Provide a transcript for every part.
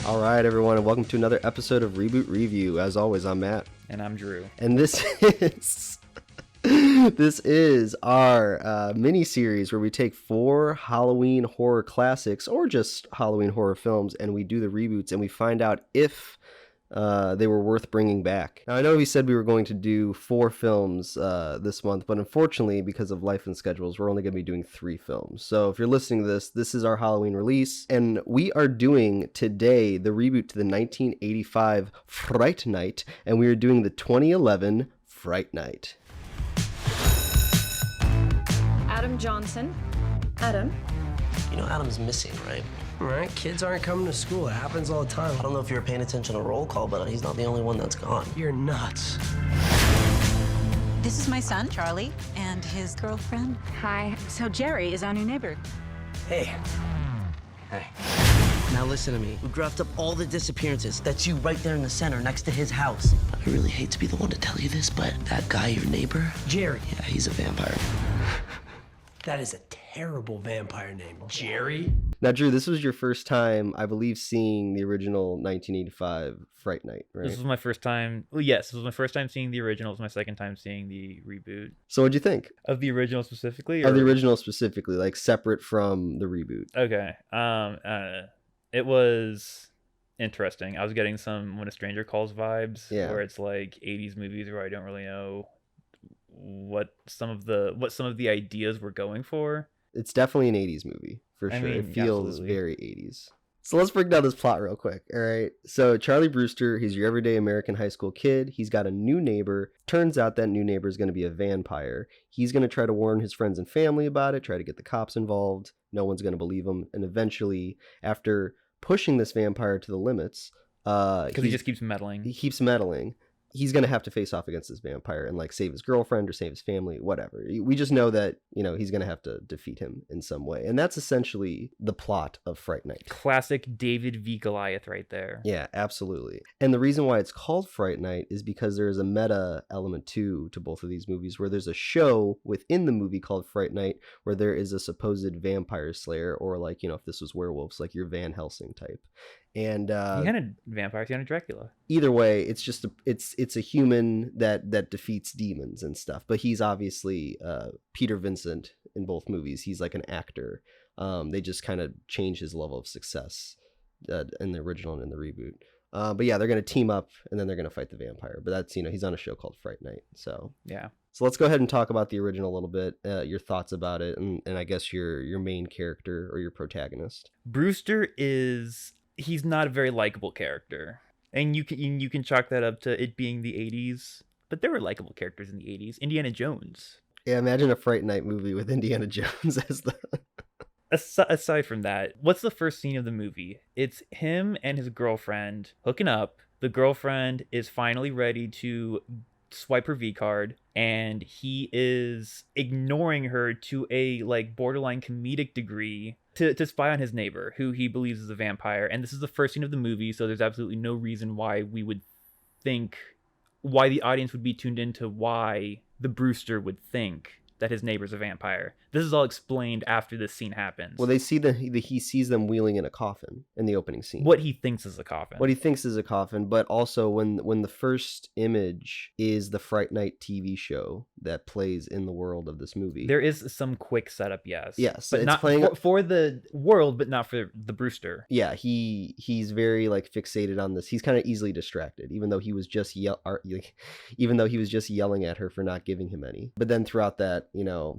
All right, everyone, and welcome to another episode of Reboot Review. As always, I'm Matt. And I'm Drew. And this is our mini-series where we take 4 Halloween horror classics, or just Halloween horror films, and we do the reboots, and we find out if they were worth bringing back. Now, I know we said we were going to do 4 films this month, but unfortunately, because of life and schedules, we're only going to be doing 3 films. So if you're listening to this is our Halloween release, and we are doing today the reboot to the 1985 Fright Night, and we are doing the 2011 Fright Night. Adam Johnson. Adam? You know Adam's missing, right? Right, kids aren't coming to school. It happens all the time. I don't know if you were paying attention to roll call, but he's not the only one that's gone. You're nuts. This is my son, Charlie, and his girlfriend. Hi. So Jerry is our new neighbor. Hey. Hey. Now listen to me. We graphed up all the disappearances. That's you right there in the center next to his house. I really hate to be the one to tell you this, but that guy, your neighbor? Jerry. Yeah, he's a vampire. That is a terrible vampire name. Jerry? Now, Drew, this was your first time, I believe, seeing the original 1985 Fright Night, right? This was my first time. Well, yes, this was my first time seeing the original. It was my second time seeing the reboot. So what'd you think? Of the original specifically? Of the original specifically, like separate from the reboot. Okay. It was interesting. I was getting some When a Stranger Calls vibes, where it's like 80s movies where I don't really know what some of the ideas were going for. It's definitely an 80s movie, for sure. It feels absolutely very 80s. So let's break down this plot real quick, all right? So Charlie Brewster, he's your everyday American high school kid. He's got a new neighbor. Turns out that new neighbor is going to be a vampire. He's going to try to warn his friends and family about it, try to get the cops involved. No one's going to believe him. And eventually, after pushing this vampire to the limits... Because he just keeps meddling. He keeps meddling. He's going to have to face off against this vampire and like save his girlfriend or save his family, whatever. We just know that, he's going to have to defeat him in some way. And that's essentially the plot of Fright Night. Classic David v. Goliath right there. Yeah, absolutely. And the reason why it's called Fright Night is because there is a meta element to both of these movies, where there's a show within the movie called Fright Night where there is a supposed vampire slayer, or like, if this was werewolves, like your Van Helsing type. And he had a vampire, he had a Dracula. Either way, it's just it's a human that defeats demons and stuff. But he's obviously Peter Vincent in both movies. He's like an actor. They just kind of change his level of success in the original and in the reboot. But yeah, they're gonna team up and then they're gonna fight the vampire. But that's he's on a show called Fright Night. So yeah. So let's go ahead and talk about the original a little bit. Your thoughts about it, and I guess your main character or your protagonist. Brewster he's not a very likable character, and you can chalk that up to it being the 80s, but there were likable characters in the 80s. Indiana Jones. Yeah, imagine a Fright Night movie with Indiana Jones as the... Aside from that, what's the first scene of the movie? It's him and his girlfriend hooking up. The girlfriend is finally ready to swipe her V card, and he is ignoring her to a like borderline comedic degree to spy on his neighbor, who he believes is a vampire. And this is the first scene of the movie, so there's absolutely no reason why the audience would be tuned into why the Brewster would think that his neighbor's a vampire. This is all explained after this scene happens. Well, they see he sees them wheeling in a coffin in the opening scene. What he thinks is a coffin. What he thinks is a coffin, but also when the first image is the Fright Night TV show that plays in the world of this movie. There is some quick setup, yes. Yes, but it's not playing for the world, but not for the Brewster. Yeah, he's very like fixated on this. He's kind of easily distracted, even though he was just yelling at her for not giving him any. But then throughout that,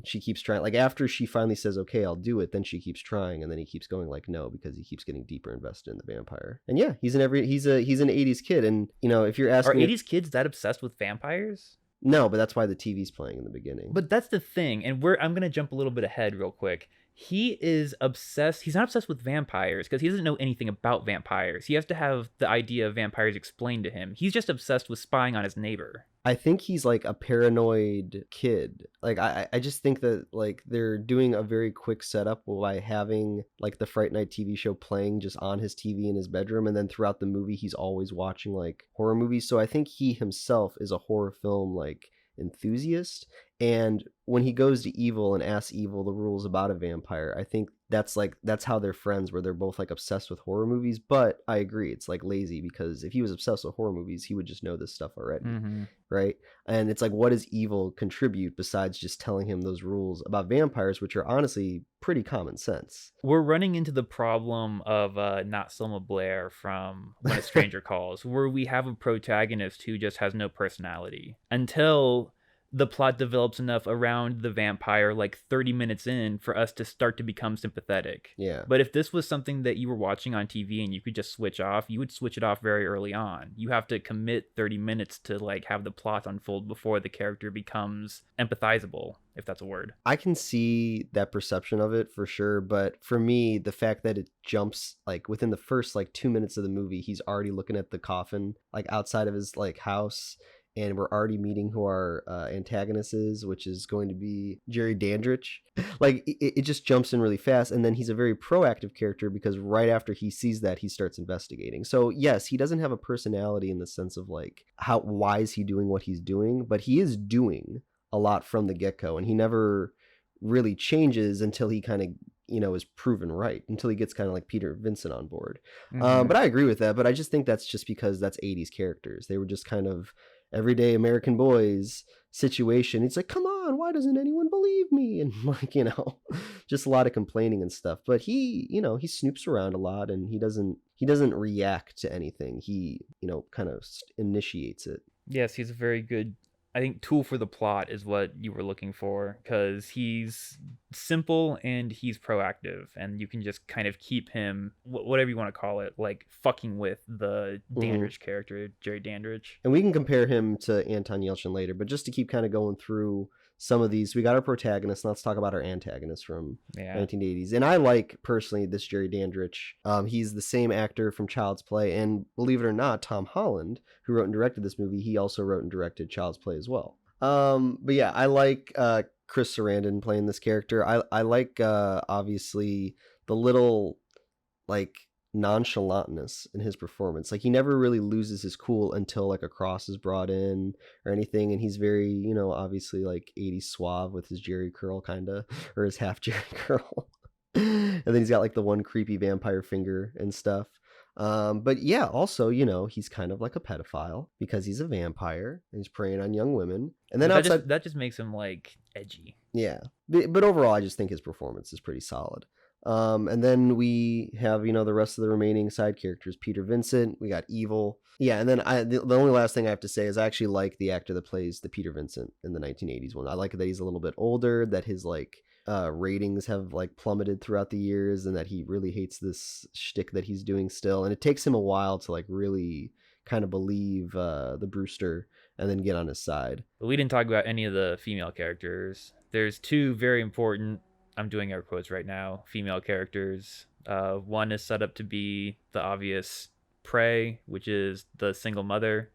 she keeps trying. Like after she finally says, "Okay, I'll do it," then she keeps trying, and then he keeps going like no, because he keeps getting deeper invested in the vampire. And yeah, he's an 80s kid, and if you're asking, are 80s kids that obsessed with vampires? No, but that's why the TV's playing in the beginning. But that's the thing, and I'm gonna jump a little bit ahead real quick. He is obsessed. He's not obsessed with vampires because he doesn't know anything about vampires. He has to have the idea of vampires explained to him. He's just obsessed with spying on his neighbor. I think he's like a paranoid kid. Like I just think that like they're doing a very quick setup by having like the Fright Night TV show playing just on his TV in his bedroom, and then throughout the movie he's always watching like horror movies. So I think he himself is a horror film like enthusiast, and when he goes to Evil and asks Evil the rules about a vampire, I think that's how they're friends, where they're both like obsessed with horror movies. But I agree, it's like lazy, because if he was obsessed with horror movies, he would just know this stuff already, right? And it's like, what does evil contribute besides just telling him those rules about vampires, which are honestly pretty common sense? We're running into the problem of Not Selma Blair from When a Stranger Calls, where we have a protagonist who just has no personality until the plot develops enough around the vampire, like 30 minutes in, for us to start to become sympathetic. Yeah. But if this was something that you were watching on TV and you could just switch off, you would switch it off very early on. You have to commit 30 minutes to like have the plot unfold before the character becomes empathizable, if that's a word. I can see that perception of it for sure, but for me, the fact that it jumps like within the first like 2 minutes of the movie, he's already looking at the coffin like outside of his like house, and we're already meeting who our antagonist is, which is going to be Jerry Dandridge. Like it just jumps in really fast, and then he's a very proactive character, because right after he sees that, he starts investigating. So yes, he doesn't have a personality in the sense of like why is he doing what he's doing, but he is doing a lot from the get-go, and he never really changes until he kind of is proven right, until he gets kind of like Peter Vincent on board. But I agree with that, but I just think that's just because that's 80s characters. They were just kind of everyday American boys situation. It's like, come on, why doesn't anyone believe me? And like, just a lot of complaining and stuff. But he snoops around a lot, and he doesn't react to anything. He, kind of initiates it. Yes, he's a very good, I think, tool for the plot is what you were looking for, because he's simple and he's proactive, and you can just kind of keep him, whatever you want to call it, like fucking with the Dandridge character, Jerry Dandridge. And we can compare him to Anton Yelchin later, but just to keep kind of going through some of these, we got our protagonist. Let's talk about our antagonist from 1980s. And I like personally this Jerry Dandridge. He's the same actor from Child's Play, and believe it or not, Tom Holland, who wrote and directed this movie, he also wrote and directed Child's Play as well. But yeah, I like Chris Sarandon playing this character. I like obviously the little like nonchalantness in his performance. Like he never really loses his cool until like a cross is brought in or anything, and he's very obviously like 80s suave with his Jerry curl kind of, or his half Jerry curl. And then he's got like the one creepy vampire finger and stuff. But yeah, also, he's kind of like a pedophile because he's a vampire and he's preying on young women. And then that just makes him like edgy. Yeah. But overall, I just think his performance is pretty solid. And then we have, the rest of the remaining side characters. Peter Vincent, we got Evil. Yeah, and then the only last thing I have to say is I actually like the actor that plays the Peter Vincent in the 1980s one. I like that he's a little bit older, that his like ratings have like plummeted throughout the years, and that he really hates this shtick that he's doing still. And it takes him a while to like really kind of believe the Brewster and then get on his side. But we didn't talk about any of the female characters. There's two very important, I'm doing air quotes right now, female characters. One is set up to be the obvious prey, which is the single mother.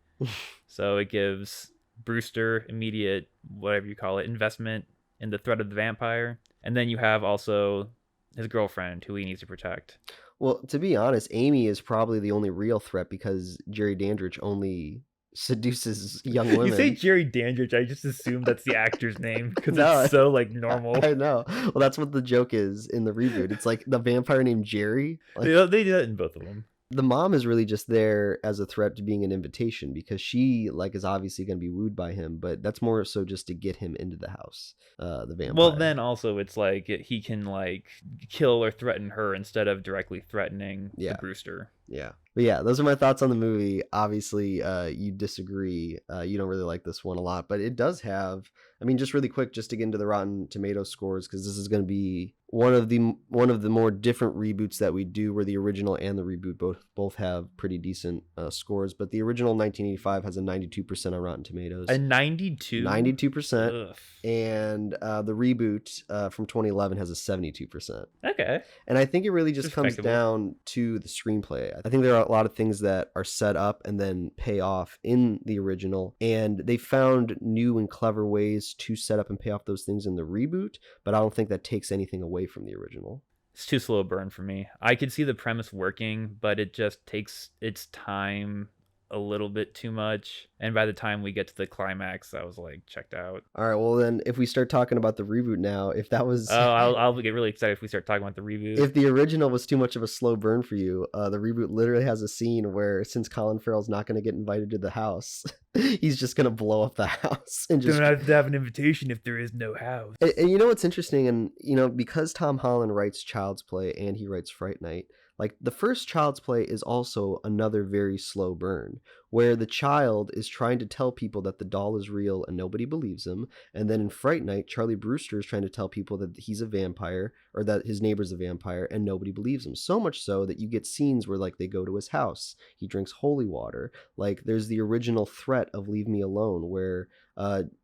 So it gives Brewster immediate, whatever you call it, investment in the threat of the vampire. And then you have also his girlfriend, who he needs to protect. Well, to be honest, Amy is probably the only real threat, because Jerry Dandridge only seduces young women. You say Jerry Dandridge, I just assume that's the actor's name, because it's so like normal. I know. Well, that's what the joke is in the reboot. It's like the vampire named Jerry. Like, they do that in both of them. The mom is really just there as a threat to being an invitation, because she like is obviously going to be wooed by him, but that's more so just to get him into the house, the vampire. Well, then also it's like he can like kill or threaten her instead of directly threatening the Brewster. Yeah. But yeah, those are my thoughts on the movie. Obviously, you disagree. You don't really like this one a lot, but it does have, just really quick, just to get into the Rotten Tomatoes scores, because this is going to be one of the more different reboots that we do, where the original and the reboot both have pretty decent scores. But the original 1985 has a 92% on Rotten Tomatoes. A 92? 92%. Ugh. And the reboot from 2011 has a 72%. Okay. And I think it really just comes down to the screenplay. I think there are a lot of things that are set up and then pay off in the original, and they found new and clever ways to set up and pay off those things in the reboot, but I don't think that takes anything away from the original. It's too slow a burn for me. I could see the premise working, but it just takes its time a little bit too much. And by the time we get to the climax, I was like checked out. All right, well then, if we start talking about the reboot now, if that was, Oh, I'll get really excited if we start talking about the reboot. if the original was too much of a slow burn for you, the reboot literally has a scene where, since Colin Farrell's not going to get invited to the house, he's just going to blow up the house and just. Don't have to have an invitation if there is no house. And you know what's interesting, and you know, because Tom Holland writes Child's Play and he writes Fright Night, like the first Child's Play is also another very slow burn, where the child is trying to tell people that the doll is real and nobody believes him. And then in Fright Night, Charlie Brewster is trying to tell people that he's a vampire or that his neighbor's a vampire and nobody believes him. So much so that you get scenes where like they go to his house, he drinks holy water. Like there's the original threat of Leave Me Alone where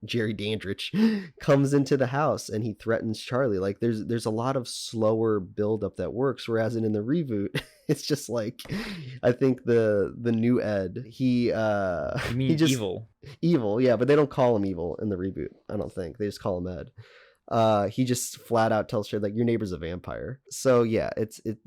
Jerry Dandridge comes into the house and he threatens Charlie. Like there's a lot of slower buildup that works, whereas in the reboot, it's just like, I think the new Ed, he You mean he just evil? Yeah, but they don't call him evil in the reboot. I don't think they just call him Ed. He just flat out tells Charlie like, your neighbor's a vampire. So yeah,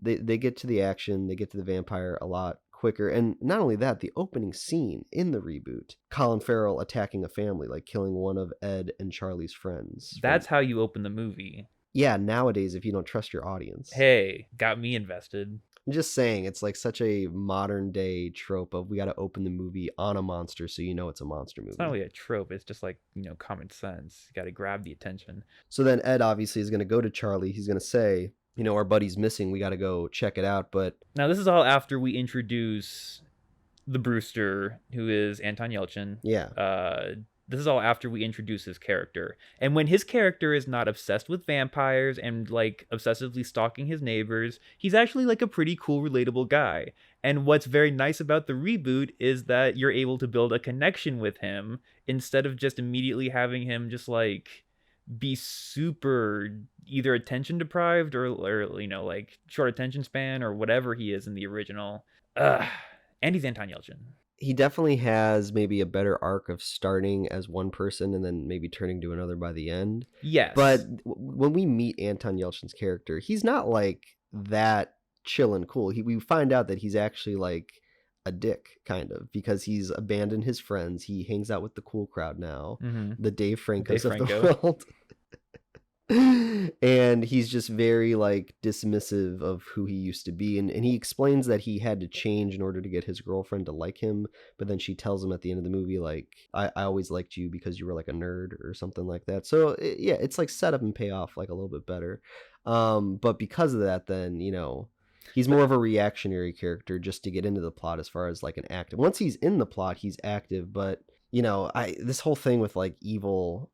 they get to the action, they get to the vampire a lot quicker. And not only that, the opening scene in the reboot, Colin Farrell attacking a family, like killing one of Ed and Charlie's friends. That's how you open the movie. Yeah, nowadays, if you don't trust your audience. Hey, got me invested. I'm just saying, it's like such a modern day trope of we got to open the movie on a monster so you know it's a monster movie. It's not really a trope. It's just like, common sense. You got to grab the attention. So then Ed obviously is going to go to Charlie. He's going to say, our buddy's missing. We got to go check it out. But now this is all after we introduce the Brewster, who is Anton Yelchin. Yeah. This is all after we introduce his character. And when his character is not obsessed with vampires and like obsessively stalking his neighbors, he's actually like a pretty cool, relatable guy. And what's very nice about the reboot is that you're able to build a connection with him instead of just immediately having him just like be super either attention deprived or like short attention span or whatever he is in the original. And he's Anton Yelchin. He definitely has maybe a better arc of starting as one person and then maybe turning to another by the end. Yes. But when we meet Anton Yelchin's character, he's not like that chill and cool. We find out that he's actually like a dick, kind of, because he's abandoned his friends. He hangs out with the cool crowd now, the Dave Francos of the world. And he's just very like dismissive of who he used to be, and he explains that he had to change in order to get his girlfriend to like him, but then she tells him at the end of the movie like, I always liked you because you were like a nerd or something like that. So it's like set up and pay off like a little bit better, but because of that, then he's more of a reactionary character just to get into the plot as far as like an active. Once he's in the plot, he's active, but this whole thing with like evil,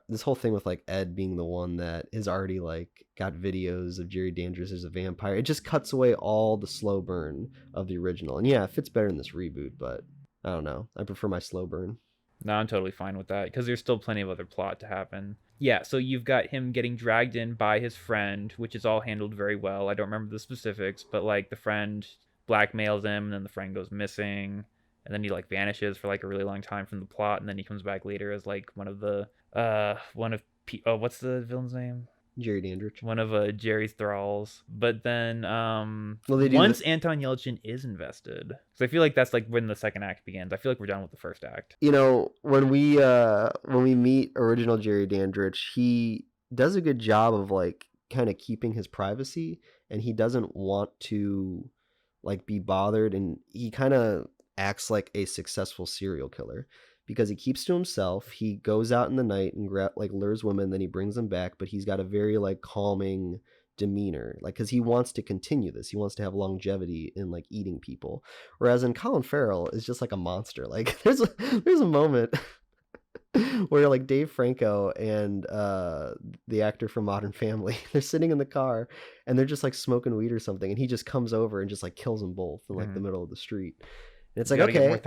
this whole thing with like Ed being the one that has already like got videos of Jerry Dandridge as a vampire, it just cuts away all the slow burn of the original. And yeah, it fits better in this reboot, but I don't know. I prefer my slow burn. No, I'm totally fine with that because there's still plenty of other plot to happen. Yeah, so you've got him getting dragged in by his friend, which is all handled very well. I don't remember the specifics, but like the friend blackmails him and then the friend goes missing. And then he like vanishes for like a really long time from the plot, and then he comes back later as like what's the villain's name? Jerry Dandridge. One of Jerry's thralls. But then once Anton Yelchin is invested, so I feel like that's like when the second act begins. I feel like we're done with the first act. When we meet original Jerry Dandridge, he does a good job of like kind of keeping his privacy, and he doesn't want to like be bothered, and he kind of acts like a successful serial killer because he keeps to himself. He goes out in the night and lures women, then he brings them back, but he's got a very like calming demeanor, like, because he wants to continue this. He wants to have longevity in like eating people, whereas in Colin Farrell is just like a monster. Like there's a moment where like Dave Franco and the actor from Modern Family, they're sitting in the car and they're just like smoking weed or something, and he just comes over and just like kills them both in like the middle of the street. And it's like, okay,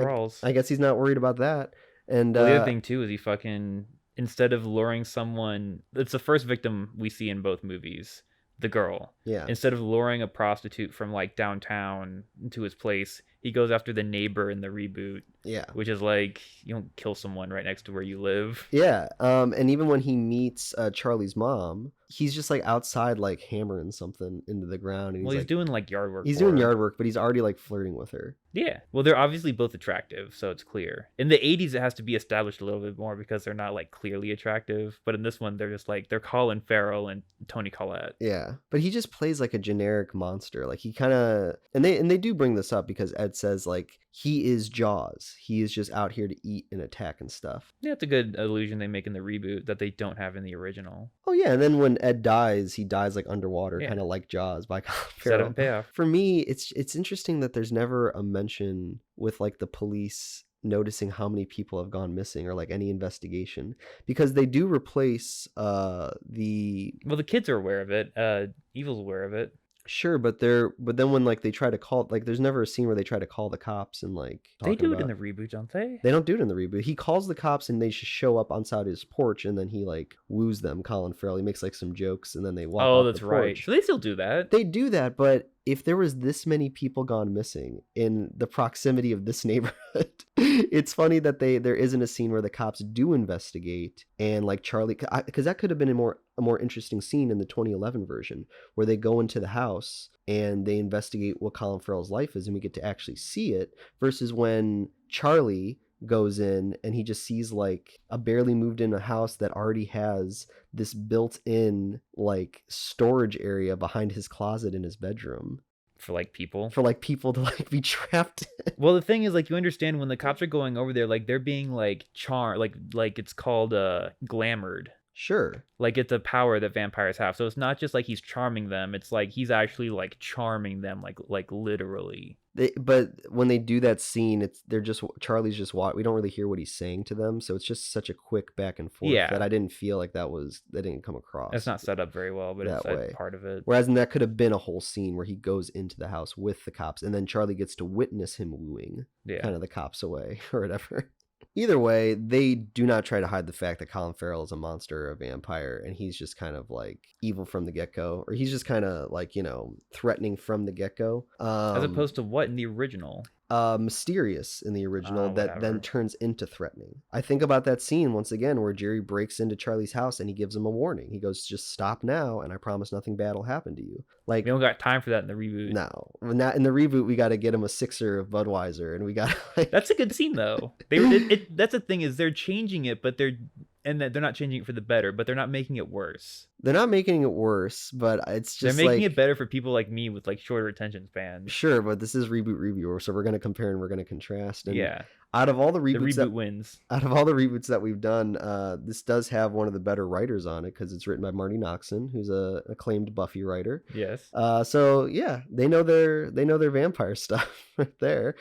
I guess he's not worried about that. And the other thing too is he fucking, instead of luring someone, it's the first victim we see in both movies, the girl. Yeah. Instead of luring a prostitute from like downtown to his place, he goes after the neighbor in the reboot, Yeah. which is like, you don't kill someone right next to where you live. Yeah. And even when he meets Charlie's mom, he's just like outside, like hammering something into the ground. And Well, he's like, doing like yard work. he's for doing her. yard work, but he's already like flirting with her. Yeah. Well, they're obviously both attractive, so it's clear. In the 80s, it has to be established a little bit more because they're not like clearly attractive. But in this one, they're just like, they're Colin Farrell and Toni Collette. Yeah, but he just plays like a generic monster. Like he kind of, and they do bring this up because Ed says like he is Jaws. He is just out here to eat and attack and stuff. Yeah, it's a good illusion they make in the reboot that they don't have in the original. Oh yeah, and then when Ed dies, he dies like underwater, Yeah. kind of like Jaws by Colin Set up Farrell. and payoff. For me, it's interesting that there's never a mention with like the police noticing how many people have gone missing or like any investigation, because they do replace the Well, the kids are aware of it. Evil's aware of it. Sure, but then when like they try to call, like there's never a scene where they try to call the cops and like They talk do it in about- the reboot, don't they? They don't do it in the reboot. He calls the cops and they just show up outside his porch, and then he like woos them. Colin Farrell, he makes like some jokes, and then they walk. Oh, off that's the right. porch. So they still do that. They do that, but if there was this many people gone missing in the proximity of this neighborhood, it's funny that there isn't a scene where the cops do investigate and like Charlie, because that could have been a more interesting scene in the 2011 version where they go into the house and they investigate what Colin Farrell's life is, and we get to actually see it, versus when Charlie goes in and he just sees like a barely moved in a house that already has this built-in like storage area behind his closet in his bedroom For like people. for like people to like be trapped in. Well, the thing is, like, you understand when the cops are going over there, like they're being like like it's called glamored. Sure. Like it's a power that vampires have. So it's not just like he's charming them. It's like he's actually like charming them, like literally. But when they do that scene, Charlie's just we don't really hear what he's saying to them, so it's just such a quick back and forth Yeah. that I didn't feel like that didn't come across. It's not set up very well, but it's that way. like part of it. Whereas that could have been a whole scene where he goes into the house with the cops, and then Charlie gets to witness him wooing Yeah. kind of the cops away or whatever. Either way, they do not try to hide the fact that Colin Farrell is a monster, a vampire, and he's just kind of like evil from the get-go, or he's just kind of like, threatening from the get-go. As opposed to what in the original? Mysterious in the original that whatever. then turns into threatening. I think about that scene once again where Jerry breaks into Charlie's house and he gives him a warning. He goes, just stop now and I promise nothing bad will happen to you. Like, We don't got time for that in the reboot. no, not in the reboot. We got to get him a sixer of Budweiser, and we got like, That's a good scene though. That's the thing, is they're changing it, but they're not changing it for the better, but they're not making it worse. they're not making it worse, but it's just They're making like, it better for people like me with like shorter attention spans. sure, but this is reboot reviewer, so we're going to compare and we're going to contrast. And Yeah. out of all the The reboots reboot wins. out of all the reboots that we've done, this does have one of the better writers on it because it's written by Marty Noxon, who's a acclaimed Buffy writer. Yes. So yeah, they know their vampire stuff right there.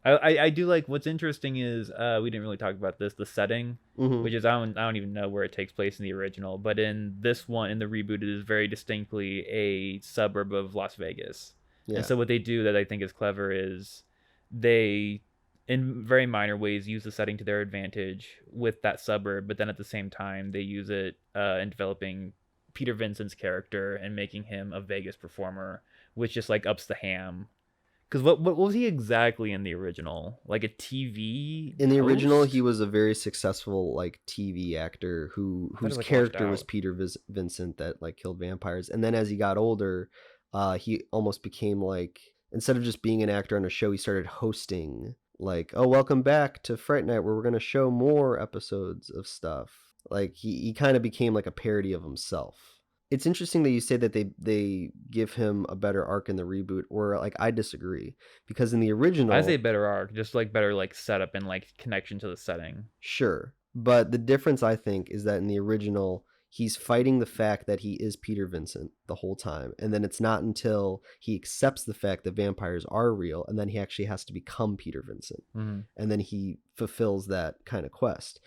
I do like, what's interesting is we didn't really talk about this, the setting, Mhm. which is I don't even know where it takes place in the original, but in this one, in the reboot, it is very distinctly a suburb of Las Vegas. Yeah. And so what they do that I think is clever is they, in very minor ways, use the setting to their advantage with that suburb, but then at the same time they use it in developing Peter Vincent's character and making him a Vegas performer, which just like ups the ham. Because what was he exactly in the original? Like a TV In the original, host? he was a very successful like TV actor thought it whose was, like, character washed was out. Peter Vincent that like killed vampires. And then as he got older, he almost became like, instead of just being an actor on a show, he started hosting like, oh, welcome back to Fright Night, where we're going to show more episodes of stuff. Like he kind of became like a parody of himself. It's interesting that you say that they give him a better arc in the reboot, or like I disagree, because in the original, I say better arc, just like better like setup and like connection to the setting. sure, but the difference I think is that in the original, he's fighting the fact that he is Peter Vincent the whole time, and then it's not until he accepts the fact that vampires are real, and then he actually has to become Peter Vincent, Mm-hmm. and then he fulfills that kind of quest.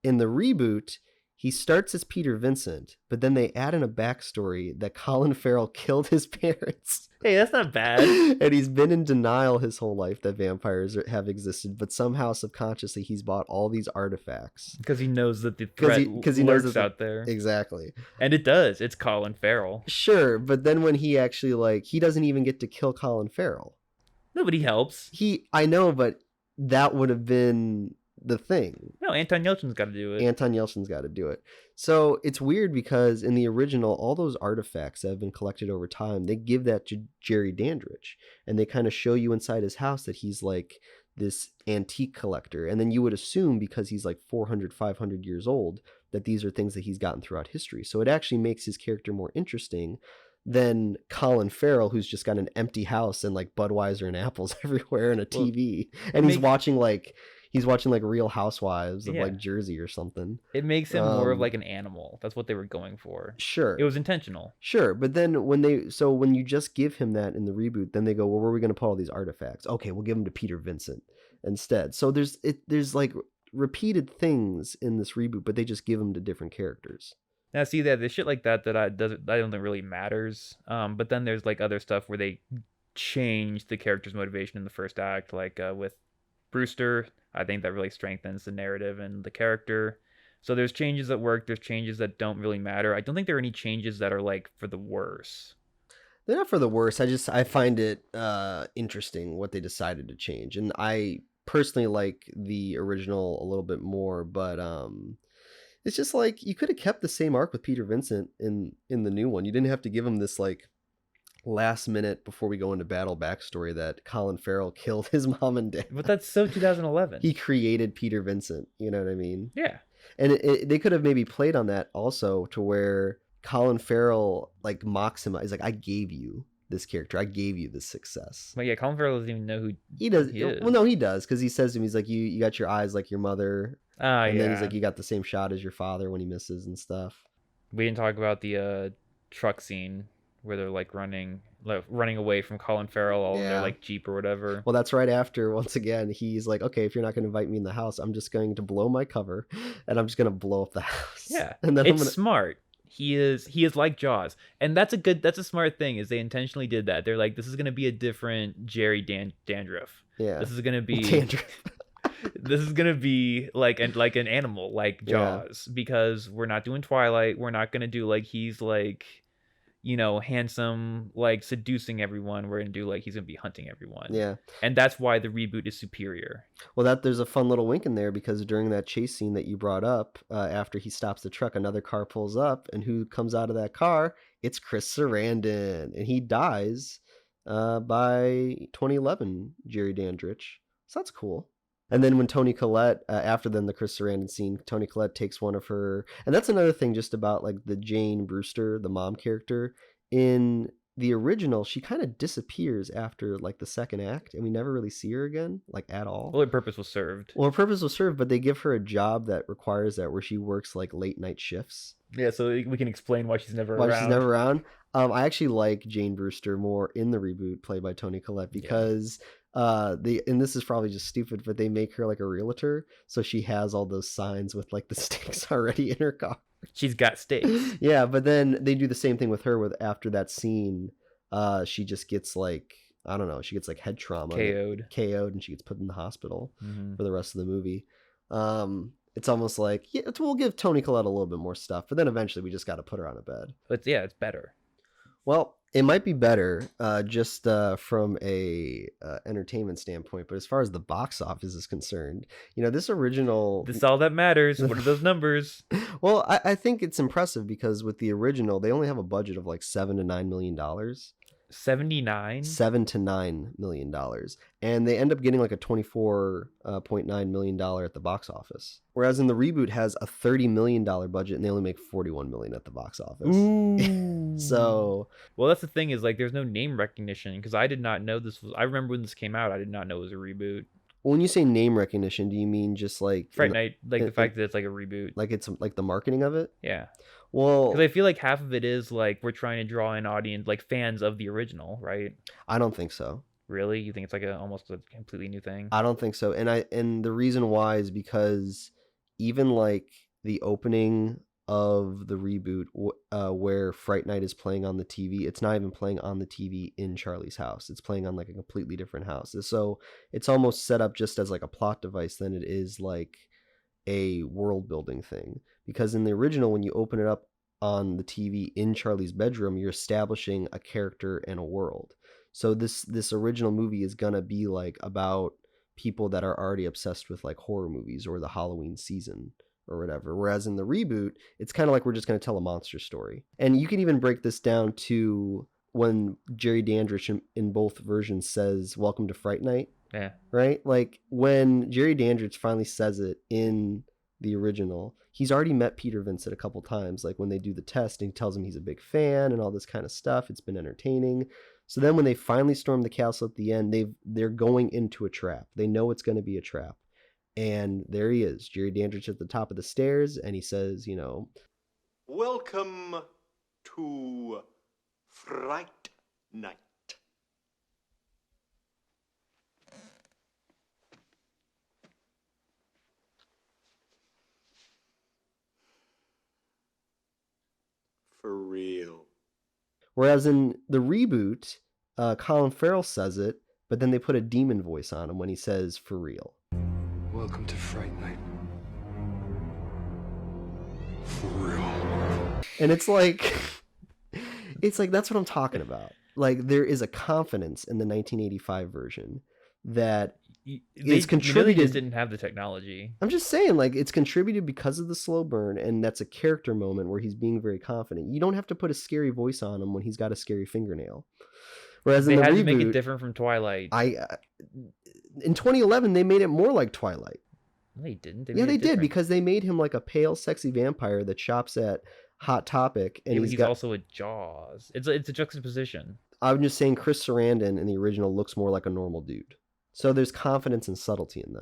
In the reboot, he starts as Peter Vincent, but then they add in a backstory that Colin Farrell killed his parents. Hey, that's not bad. And he's been in denial his whole life that vampires have existed, but somehow subconsciously he's bought all these artifacts. Because he knows that the threat he knows lurks that out there. Exactly. And it does. It's Colin Farrell. Sure, but then when he actually he doesn't even get to kill Colin Farrell. Nobody helps. I know, but that would have been the thing. No, Anton Yelchin's got to do it. Anton Yelchin's got to do it. So it's weird because in the original, all those artifacts that have been collected over time, they give that to Jerry Dandridge, and they kind of show you inside his house that he's like this antique collector. And then you would assume, because he's like 400, 500 years old, that these are things that he's gotten throughout history. So it actually makes his character more interesting than Colin Farrell, who's just got an empty house and like Budweiser and apples everywhere and a TV. And he's watching like Real Housewives of like Jersey or something. It makes him more of like an animal. That's what they were going for. Sure. It was intentional. Sure. But then when you just give him that in the reboot, then they go, well, where are we going to put all these artifacts? Okay, we'll give him to Peter Vincent instead. So there's like repeated things in this reboot, but they just give them to different characters. Now, see that the shit like that I don't think really matters. But then there's like other stuff where they change the character's motivation in the first act, like with Brewster. I think that really strengthens the narrative and the character. So there's changes that work. There's changes that don't really matter. I don't think there are any changes that are like for the worse. They're not for the worse. I find it interesting what they decided to change, and I personally like the original a little bit more, but it's just like you could have kept the same arc with Peter Vincent in the new one. You didn't have to give him this like last minute before we go into battle backstory that Colin Farrell killed his mom and dad. But that's so 2011. He created Peter Vincent, you know what I mean? Yeah. And they could have maybe played on that also, to where Colin Farrell like mocks him. He's like, I gave you this character. I gave you this success. But yeah, Colin Farrell doesn't even know who he does. He is. Well, no, he does, because he says to him, he's like, you got your eyes like your mother. And then he's like, you got the same shot as your father when he misses and stuff. We didn't talk about the truck scene where they're like running away from Colin Farrell in their like Jeep or whatever. Well, that's right after, once again, he's like, okay, if you're not going to invite me in the house, I'm just going to blow my cover and I'm just going to blow up the house. Yeah. And then it's smart. He is like Jaws. And that's a smart thing, is they intentionally did that. They're like, this is going to be a different Jerry Dandruff. Yeah. This is going to be Dandruff. This is gonna be like an animal, like Jaws, because we're not doing Twilight. We're not gonna do like he's like, handsome, like seducing everyone. We're gonna do like he's gonna be hunting everyone. Yeah, and that's why the reboot is superior. Well, there's a fun little wink in there, because during that chase scene that you brought up, after he stops the truck, another car pulls up, and who comes out of that car? It's Chris Sarandon, and he dies by 2011 Jerry Dandridge. So that's cool. And then when Toni Collette, after the Chris Sarandon scene, Toni Collette takes one of her, and that's another thing just about like the Jane Brewster, the mom character. In the original, she kind of disappears after like the second act, and we never really see her again, like at all. Well, her purpose was served. But they give her a job that requires that, where she works like late night shifts. Yeah, so we can explain why she's never around. I actually like Jane Brewster more in the reboot, played by Toni Collette, because and this is probably just stupid, but they make her like a realtor, so she has all those signs with like the stakes already in her car. She's got stakes. Yeah, but then they do the same thing with her, with after that scene, she just gets like, I don't know, she gets like head trauma, KO'd, and she gets put in the hospital for the rest of the movie. It's almost like, we'll give Toni Collette a little bit more stuff, but then eventually we just got to put her on a bed. But yeah, it's better. Well, it might be better just from a entertainment standpoint, but as far as the box office is concerned, this original... This is all that matters. What are those numbers? Well, I think it's impressive, because with the original, they only have a budget of like $7 to $9 million. 79? $7 to $9 million. And they end up getting like a $24.9 million at the box office. Whereas in the reboot has a $30 million budget, and they only make $41 million at the box office. So, well, that's the thing, is like there's no name recognition, because I did not know this was. I remember when this came out, I did not know it was a reboot. When you say name recognition, do you mean just like Fright Night, like the fact that it's like a reboot, like it's like the marketing of it? Yeah. Well, because I feel like half of it is like we're trying to draw an audience, like fans of the original, right? I don't think so. Really? You think it's like almost a completely new thing? I don't think so. And the reason why is because even like the opening of the reboot, where Fright Night is playing on the TV, it's not even playing on the TV in Charlie's house. It's playing on like a completely different house. So it's almost set up just as like a plot device than it is like a world building thing. Because in the original, when you open it up on the TV in Charlie's bedroom, you're establishing a character and a world. So this original movie is gonna be like about people that are already obsessed with like horror movies or the Halloween season or whatever. Whereas in the reboot, it's kind of like we're just gonna tell a monster story. And you can even break this down to when Jerry Dandridge in both versions says "Welcome to Fright Night." Yeah. Right? Like when Jerry Dandridge finally says it in the original, he's already met Peter Vincent a couple times, like when they do the test and he tells him he's a big fan and all this kind of stuff. It's been entertaining. So then when they finally storm the castle at the end, they're going into a trap. They know it's going to be a trap. And there he is, Jerry Dandridge at the top of the stairs, and he says, "Welcome to Fright Night." For real. Whereas in the reboot, Colin Farrell says it, but then they put a demon voice on him when he says "for real." Welcome to Fright Night. For real. And it's like that's what I'm talking about. Like there is a confidence in the 1985 version that it's contributed. They just didn't have the technology. I'm just saying, like, it's contributed because of the slow burn, and that's a character moment where he's being very confident. You don't have to put a scary voice on him when he's got a scary fingernail. Whereas They in the had reboot, to make it different from Twilight. In 2011, they made it more like Twilight. No, they didn't. They did, because they made him like a pale, sexy vampire that shops at Hot Topic, and he's also a Jaws. It's a juxtaposition. I'm just saying, Chris Sarandon in the original looks more like a normal dude. So there's confidence and subtlety in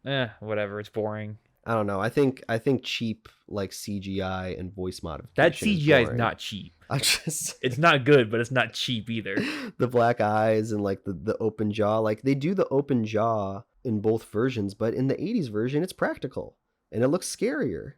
that. Whatever. It's boring. I don't know. I think cheap like CGI and voice modification. That CGI is not cheap. It's not good, but it's not cheap either. The black eyes and like the open jaw. Like they do the open jaw in both versions, but in the 80s version, it's practical and it looks scarier.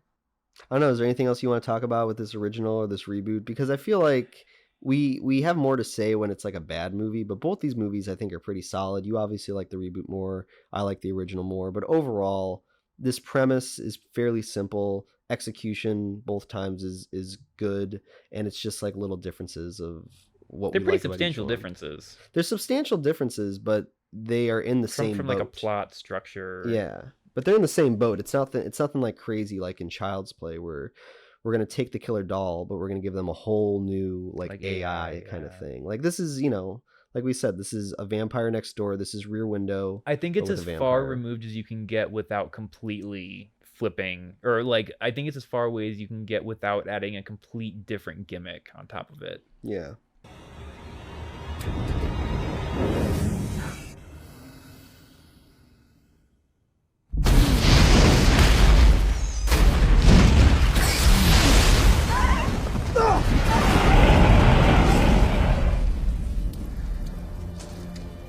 I don't know. Is there anything else you want to talk about with this original or this reboot? Because I feel like we have more to say when it's like a bad movie, but both these movies I think are pretty solid. You obviously like the reboot more. I like the original more, but overall, this premise is fairly simple. Execution both times is good, and it's just like little differences of what they're we pretty like about each substantial one. differences. There's substantial differences, but they are in the same from boat. Like a plot structure. Yeah, but they're in the same boat. It's nothing like crazy like in Child's Play where we're going to take the killer doll, but we're going to give them a whole new like AI kind of thing. Like this is, like we said, this is a vampire next door. This is Rear Window. I think it's as far removed as you can get without completely flipping, or like I think it's as far away as you can get without adding a complete different gimmick on top of it. Yeah.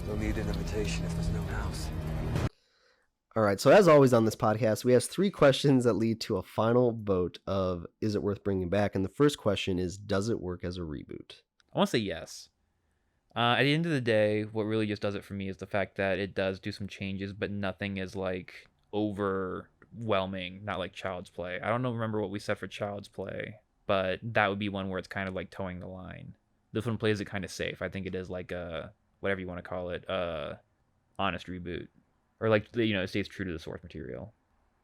Don't need an invitation if there's no house. All right, so as always on this podcast, we ask 3 questions that lead to a final vote of is it worth bringing back? And the first question is, does it work as a reboot? I want to say yes. At the end of the day, what really just does it for me is the fact that it does do some changes, but nothing is like overwhelming, not like Child's Play. I don't remember what we said for Child's Play, but that would be one where it's kind of like towing the line. This one plays it kind of safe. I think it is like a, whatever you want to call it, honest reboot. Or like, it stays true to the source material.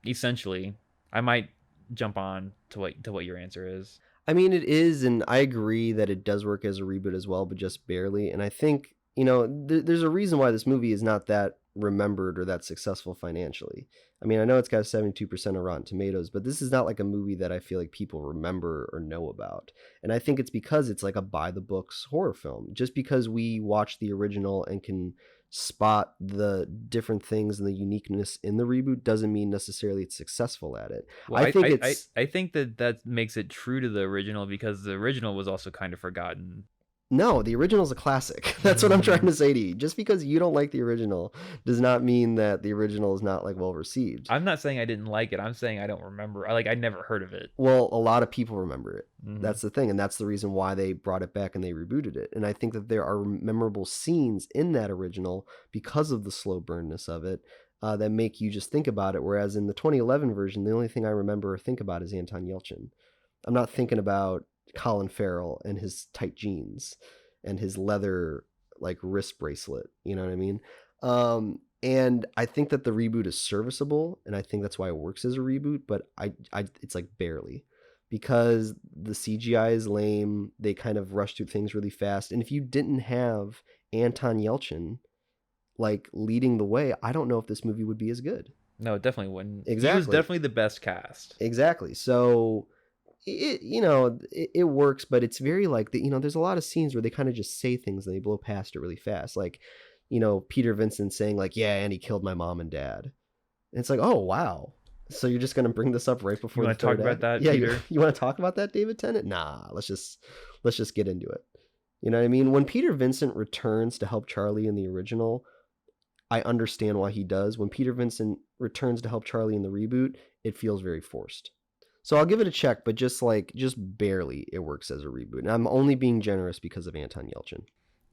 Essentially, I might jump on to what your answer is. I mean, it is, and I agree that it does work as a reboot as well, but just barely. And I think, there's a reason why this movie is not that remembered or that successful financially. I mean, I know it's got 72% of Rotten Tomatoes, but this is not like a movie that I feel like people remember or know about. And I think it's because it's like a by-the-books horror film. Just because we watch the original and can spot the different things and the uniqueness in the reboot doesn't mean necessarily it's successful at it. Well, I think that makes it true to the original because the original was also kind of forgotten. No, the original is a classic. That's what I'm trying to say to you. Just because you don't like the original does not mean that the original is not like well received. I'm not saying I didn't like it. I'm saying I don't remember. I never heard of it. Well, a lot of people remember it. Mm-hmm. That's the thing, and that's the reason why they brought it back and they rebooted it. And I think that there are memorable scenes in that original because of the slow burnness of it that make you just think about it. Whereas in the 2011 version, the only thing I remember or think about is Anton Yelchin. I'm not thinking about Colin Farrell and his tight jeans and his leather like wrist bracelet. You know what I mean? And I think that the reboot is serviceable, and I think that's why it works as a reboot. But I it's like barely, because the CGI is lame. They kind of rush through things really fast, and if you didn't have Anton Yelchin like leading the way, I don't know if this movie would be as good. No, it definitely wouldn't. Exactly. He was definitely the best cast. Exactly. So it works, but it's very like there's a lot of scenes where they kind of just say things and they blow past it really fast. Like, Peter Vincent saying like, yeah, and he killed my mom and dad. And it's like, oh, wow. So you're just going to bring this up right before you the want to talk about that, Peter? You want to talk about that, David Tennant? Nah, let's just get into it. You know what I mean? When Peter Vincent returns to help Charlie in the original, I understand why he does. When Peter Vincent returns to help Charlie in the reboot, it feels very forced. So I'll give it a check, but just barely it works as a reboot. And I'm only being generous because of Anton Yelchin.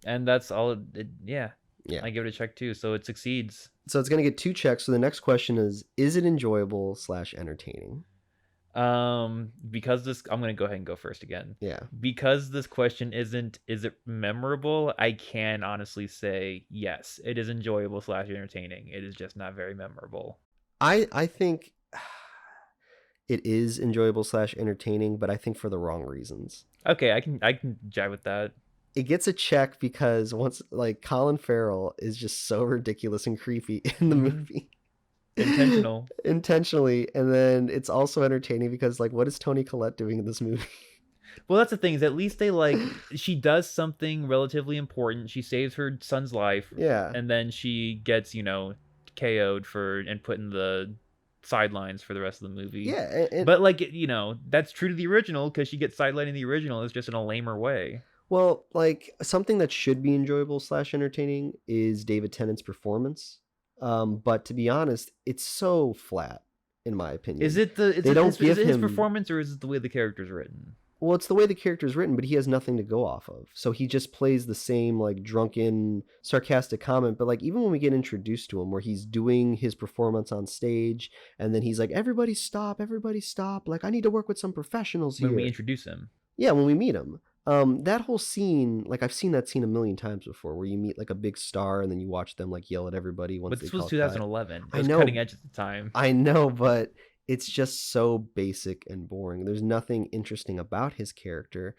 And that's all. Yeah. Yeah. I give it a check too. So it succeeds. So it's going to get 2 checks. So the next question is it enjoyable / entertaining? Because this, I'm going to go ahead and go first again. Yeah. Because this question is it memorable? I can honestly say yes, it is enjoyable / entertaining. It is just not very memorable. I think it is enjoyable / entertaining, but I think for the wrong reasons. Okay, I can jive with that. It gets a check because once like Colin Farrell is just so ridiculous and creepy in the movie. Intentionally, and then it's also entertaining because like what is Toni Collette doing in this movie? Well, that's the thing, is at least they she does something relatively important. She saves her son's life. Yeah. And then she gets, KO'd and put in the sidelines for the rest of the movie. Yeah. But that's true to the original, because she gets sidelined in the original. It's just in a lamer way. Well, like something that should be enjoyable / entertaining is David Tennant's performance. But to be honest, it's so flat, in my opinion. Is it his performance, or is it the way the character's written? Well, it's the way the character's written, but he has nothing to go off of. So he just plays the same like drunken, sarcastic comment. But like even when we get introduced to him, where he's doing his performance on stage, and then he's like, everybody stop. Like, I need to work with some professionals here. When we introduce him. Yeah, when we meet him. That whole scene, like I've seen that scene a million times before, where you meet like a big star and then you watch them like yell at everybody once. But this was 2011. It was cutting edge at the time. I know, but it's just so basic and boring. There's nothing interesting about his character.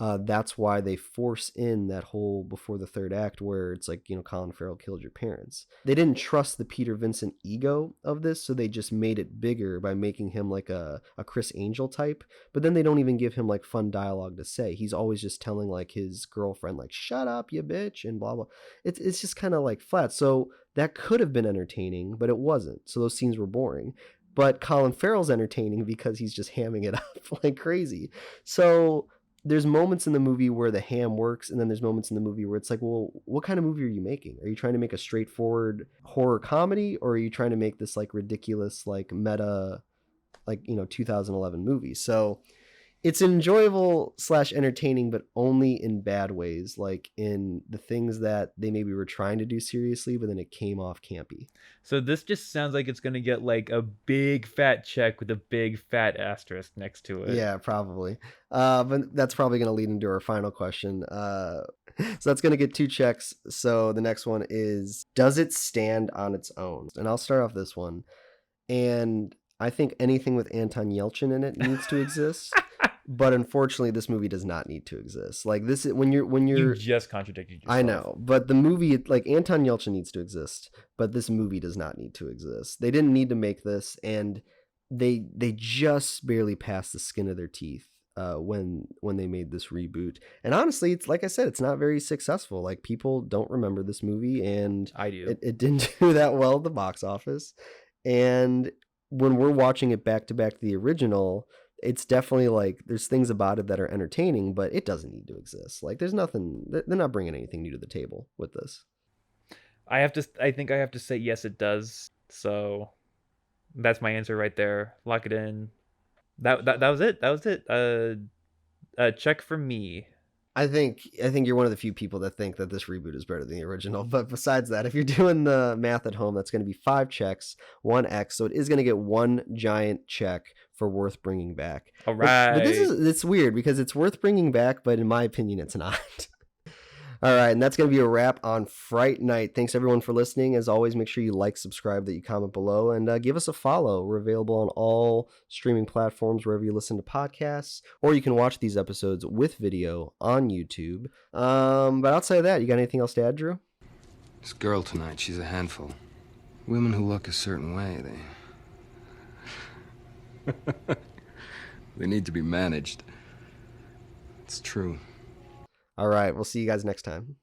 That's why they force in that whole before the third act where it's like, Colin Farrell killed your parents. They didn't trust the Peter Vincent ego of this, so they just made it bigger by making him like a Chris Angel type. But then they don't even give him like fun dialogue to say. He's always just telling like his girlfriend like, shut up, you bitch, and blah, blah. It's just kind of like flat. So that could have been entertaining, but it wasn't. So those scenes were boring. But Colin Farrell's entertaining because he's just hamming it up like crazy. So there's moments in the movie where the ham works, and then there's moments in the movie where it's like, well, what kind of movie are you making? Are you trying to make a straightforward horror comedy, or are you trying to make this like ridiculous like meta 2011 movie? So it's enjoyable / entertaining, but only in bad ways, like in the things that they maybe were trying to do seriously, but then it came off campy. So this just sounds like it's going to get like a big fat check with a big fat asterisk next to it. Yeah, probably. But that's probably going to lead into our final question. So that's going to get 2 checks. So the next one is, does it stand on its own? And I'll start off this one. And I think anything with Anton Yelchin in it needs to exist. But unfortunately, this movie does not need to exist. Like this, when you're you just contradicted yourself. I know, but the movie, like Anton Yelchin needs to exist, but this movie does not need to exist. They didn't need to make this, and they just barely passed the skin of their teeth when they made this reboot. And honestly, it's like I said, it's not very successful. Like people don't remember this movie, and I do. It didn't do that well at the box office. And when we're watching it back to the original, it's definitely like there's things about it that are entertaining, but it doesn't need to exist. Like there's nothing, they're not bringing anything new to the table with this. I think I have to say yes, it does. So that's my answer right there. Lock it in. That was it. That was it. A check from me. I think you're one of the few people that think that this reboot is better than the original. But besides that, if you're doing the math at home, that's going to be 5 checks, 1 X. So it is going to get 1 giant check for worth bringing back. All right. But it's weird because it's worth bringing back, but in my opinion, it's not. All right, and that's going to be a wrap on Fright Night. Thanks, everyone, for listening. As always, make sure you like, subscribe, that you comment below, and give us a follow. We're available on all streaming platforms, wherever you listen to podcasts, or you can watch these episodes with video on YouTube. But outside of that, you got anything else to add, Drew? This girl tonight, she's a handful. Women who look a certain way, they need to be managed. It's true. All right, we'll see you guys next time.